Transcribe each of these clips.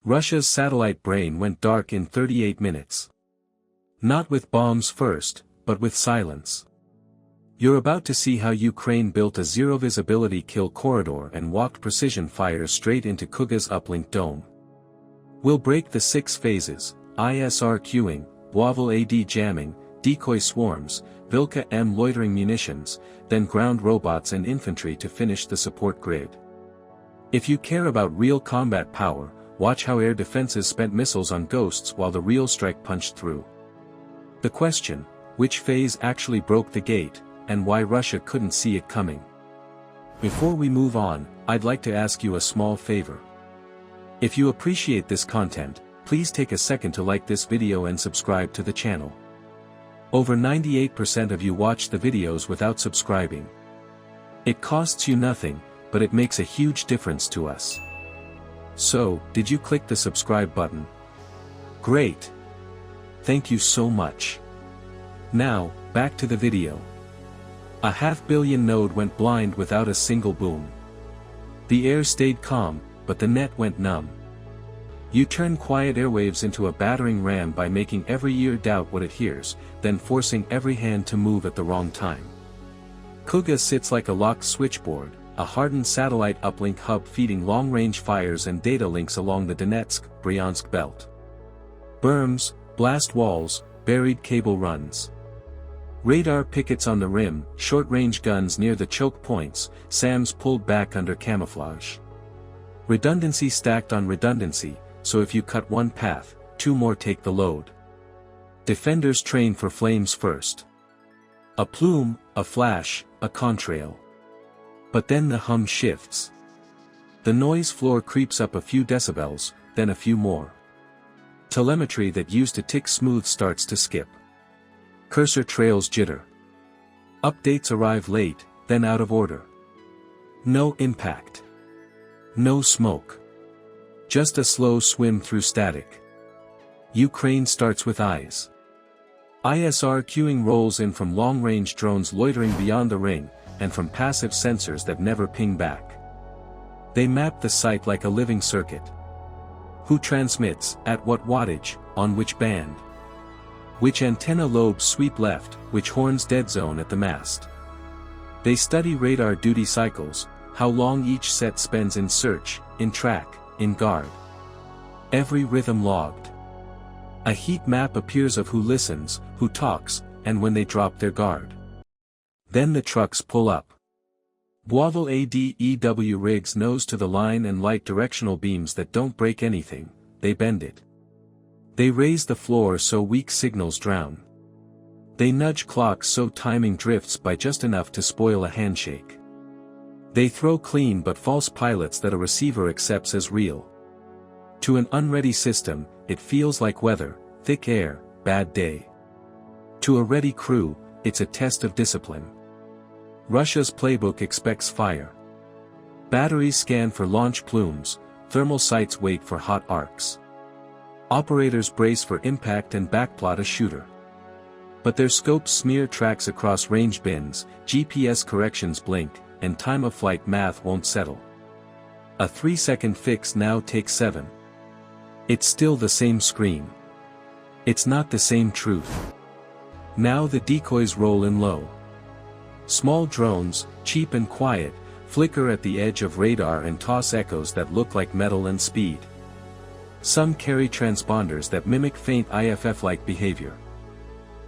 Russia's satellite brain went dark in 38 minutes. Not with bombs first, but with silence. You're about to see how Ukraine built a zero-visibility kill corridor and walked precision fire straight into Kuga's uplink dome. We'll break the 6 phases: ISR queuing, Boivil AD jamming, decoy swarms, Vilka M loitering munitions, then ground robots and infantry to finish the support grid. If you care about real combat power, watch how air defenses spent missiles on ghosts while the real strike punched through. The question: which phase actually broke the gate, and why Russia couldn't see it coming? Before we move on, I'd like to ask you a small favor. If you appreciate this content, please take a second to like this video and subscribe to the channel. Over 98% of you watch the videos without subscribing. It costs you nothing, but it makes a huge difference to us. So, did you click the subscribe button? Great! Thank you so much. Now, back to the video. A half-billion node went blind without a single boom. The air stayed calm, but the net went numb. You turn quiet airwaves into a battering ram by making every ear doubt what it hears, then forcing every hand to move at the wrong time. Kuga sits like a locked switchboard, a hardened satellite uplink hub feeding long-range fires and data links along the Donetsk-Bryansk belt. Berms, blast walls, buried cable runs. Radar pickets on the rim, short-range guns near the choke points, SAMs pulled back under camouflage. Redundancy stacked on redundancy, so if you cut one path, 2 more take the load. Defenders train for flames first. A plume, a flash, a contrail. But then the hum shifts. The noise floor creeps up a few decibels, then a few more. Telemetry that used to tick smooth starts to skip. Cursor trails jitter. Updates arrive late, then out of order. No impact. No smoke. Just a slow swim through static. Ukraine starts with eyes. ISR queuing rolls in from long-range drones loitering beyond the ring, and from passive sensors that never ping back. They map the site like a living circuit. Who transmits, at what wattage, on which band? Which antenna lobes sweep left, which horns dead zone at the mast? They study radar duty cycles, how long each set spends in search, in track, in guard. Every rhythm logged. A heat map appears of who listens, who talks, and when they drop their guard. Then the trucks pull up. Boivil ADEW rigs nose to the line and light directional beams that don't break anything, they bend it. They raise the floor so weak signals drown. They nudge clocks so timing drifts by just enough to spoil a handshake. They throw clean but false pilots that a receiver accepts as real. To an unready system, it feels like weather, thick air, bad day. To a ready crew, it's a test of discipline. Russia's playbook expects fire. Batteries scan for launch plumes, thermal sights wait for hot arcs. Operators brace for impact and backplot a shooter. But their scopes smear tracks across range bins, GPS corrections blink, and time of flight math won't settle. A 3-second fix now takes 7. It's still the same screen. It's not the same truth. Now the decoys roll in low. Small drones, cheap and quiet, flicker at the edge of radar and toss echoes that look like metal and speed. Some carry transponders that mimic faint IFF-like behavior.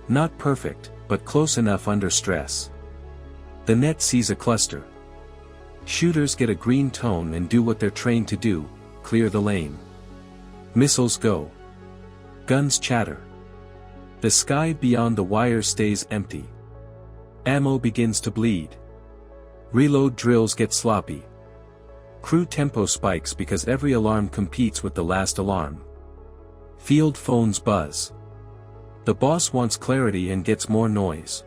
Not perfect, but close enough under stress. The net sees a cluster. Shooters get a green tone and do what they're trained to do, clear the lane. Missiles go. Guns chatter. The sky beyond the wire stays empty. Ammo begins to bleed. Reload drills get sloppy. Crew tempo spikes because every alarm competes with the last alarm. Field phones buzz. The boss wants clarity and gets more noise.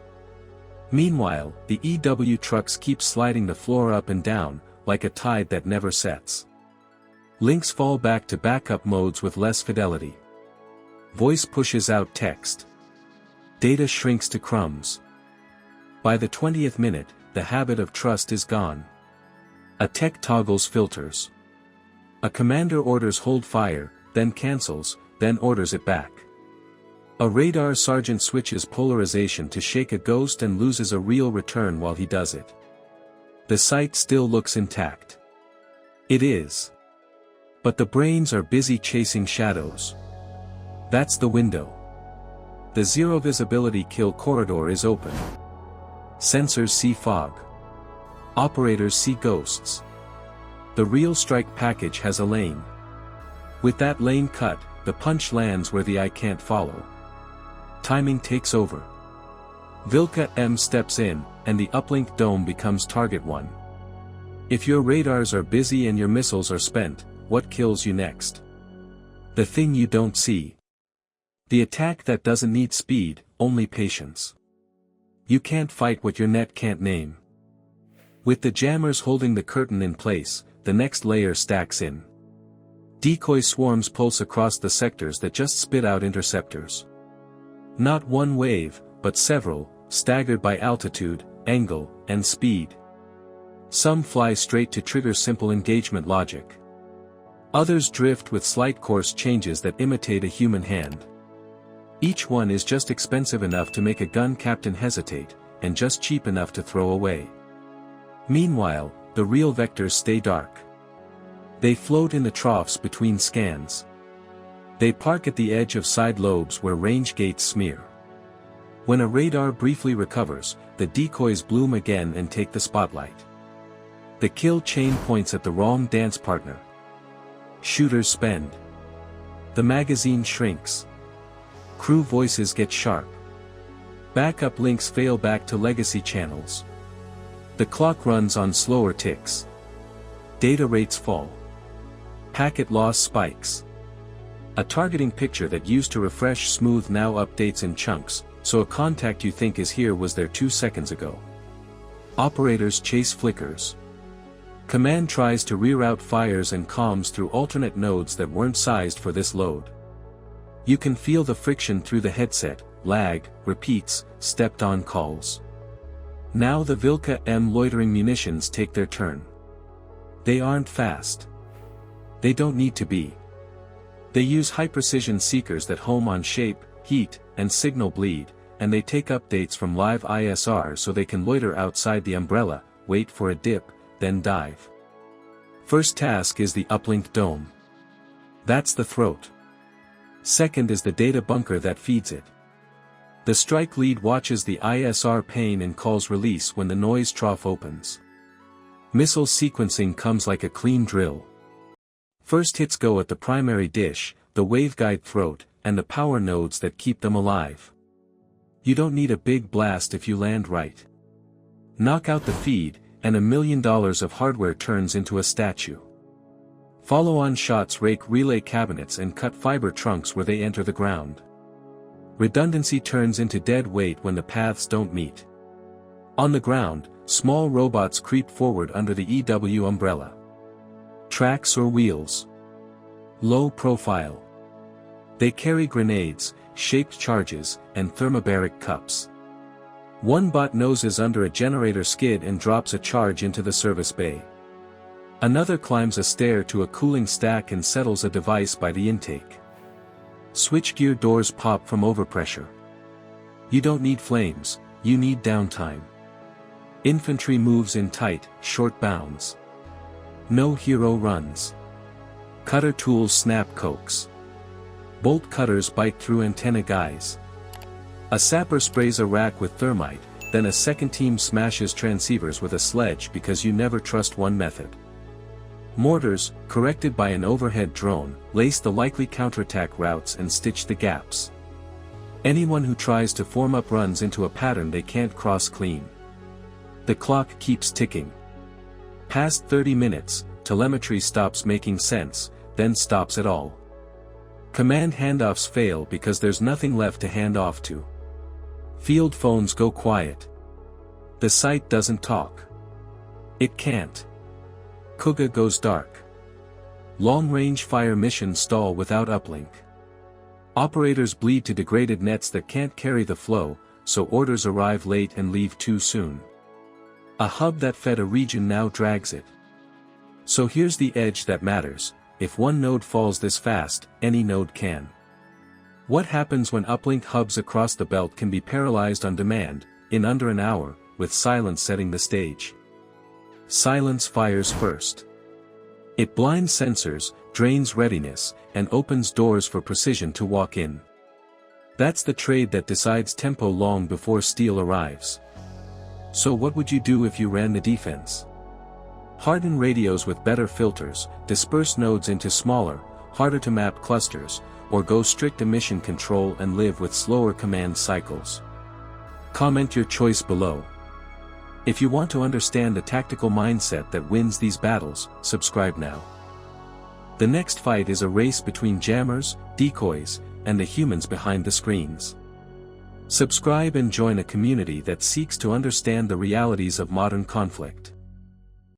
Meanwhile, the EW trucks keep sliding the floor up and down, like a tide that never sets. Links fall back to backup modes with less fidelity. Voice pushes out text. Data shrinks to crumbs. By the 20th minute, the habit of trust is gone. A tech toggles filters. A commander orders hold fire, then cancels, then orders it back. A radar sergeant switches polarization to shake a ghost and loses a real return while he does it. The sight still looks intact. It is. But the brains are busy chasing shadows. That's the window. The zero visibility kill corridor is open. Sensors see fog. Operators see ghosts. The real strike package has a lane. With that lane cut, the punch lands where the eye can't follow. Timing takes over. Vilka M steps in, and the uplink dome becomes target 1. If your radars are busy and your missiles are spent, what kills you next? The thing you don't see. The attack that doesn't need speed, only patience. You can't fight what your net can't name. With the jammers holding the curtain in place, the next layer stacks in. Decoy swarms pulse across the sectors that just spit out interceptors. Not one wave, but several, staggered by altitude, angle, and speed. Some fly straight to trigger simple engagement logic. Others drift with slight course changes that imitate a human hand. Each one is just expensive enough to make a gun captain hesitate, and just cheap enough to throw away. Meanwhile, the real vectors stay dark. They float in the troughs between scans. They park at the edge of side lobes where range gates smear. When a radar briefly recovers, the decoys bloom again and take the spotlight. The kill chain points at the wrong dance partner. Shooters spend. The magazine shrinks. Crew voices get sharp. Backup links fail back to legacy channels. The clock runs on slower ticks. Data rates fall. Packet loss spikes. A targeting picture that used to refresh smooth now updates in chunks, so a contact you think is here was there 2 seconds ago. Operators chase flickers. Command tries to reroute fires and comms through alternate nodes that weren't sized for this load. You can feel the friction through the headset, lag, repeats, stepped-on calls. Now the Vilka M loitering munitions take their turn. They aren't fast. They don't need to be. They use high-precision seekers that home on shape, heat, and signal bleed, and they take updates from live ISR so they can loiter outside the umbrella, wait for a dip, then dive. First task is the uplink dome. That's the throat. Second is the data bunker that feeds it. The strike lead watches the ISR pane and calls release when the noise trough opens. Missile sequencing comes like a clean drill. First hits go at the primary dish, the waveguide throat, and the power nodes that keep them alive. You don't need a big blast if you land right. Knock out the feed, and $1 million of hardware turns into a statue. Follow-on shots rake relay cabinets and cut fiber trunks where they enter the ground. Redundancy turns into dead weight when the paths don't meet. On the ground, small robots creep forward under the EW umbrella. Tracks or wheels. Low profile. They carry grenades, shaped charges, and thermobaric cups. One bot noses under a generator skid and drops a charge into the service bay. Another climbs a stair to a cooling stack and settles a device by the intake. Switchgear doors pop from overpressure. You don't need flames, you need downtime. Infantry moves in tight, short bounds. No hero runs. Cutter tools snap cokes. Bolt cutters bite through antenna guys. A sapper sprays a rack with thermite, then a second team smashes transceivers with a sledge because you never trust one method. Mortars, corrected by an overhead drone, lace the likely counterattack routes and stitch the gaps. Anyone who tries to form up runs into a pattern they can't cross clean. The clock keeps ticking. Past 30 minutes, telemetry stops making sense, then stops at all. Command handoffs fail because there's nothing left to hand off to. Field phones go quiet. The site doesn't talk. It can't. Kuga goes dark. Long-range fire missions stall without uplink. Operators bleed to degraded nets that can't carry the flow, so orders arrive late and leave too soon. A hub that fed a region now drags it. So here's the edge that matters, if one node falls this fast, any node can. What happens when uplink hubs across the belt can be paralyzed on demand, in under an hour, with silence setting the stage? Silence fires first. It blinds sensors, drains readiness, and opens doors for precision to walk in. That's the trade that decides tempo long before steel arrives. So what would you do if you ran the defense? Harden radios with better filters, disperse nodes into smaller, harder to map clusters, or go strict emission control and live with slower command cycles? Comment your choice below. If you want to understand the tactical mindset that wins these battles, subscribe now. The next fight is a race between jammers, decoys, and the humans behind the screens. Subscribe and join a community that seeks to understand the realities of modern conflict.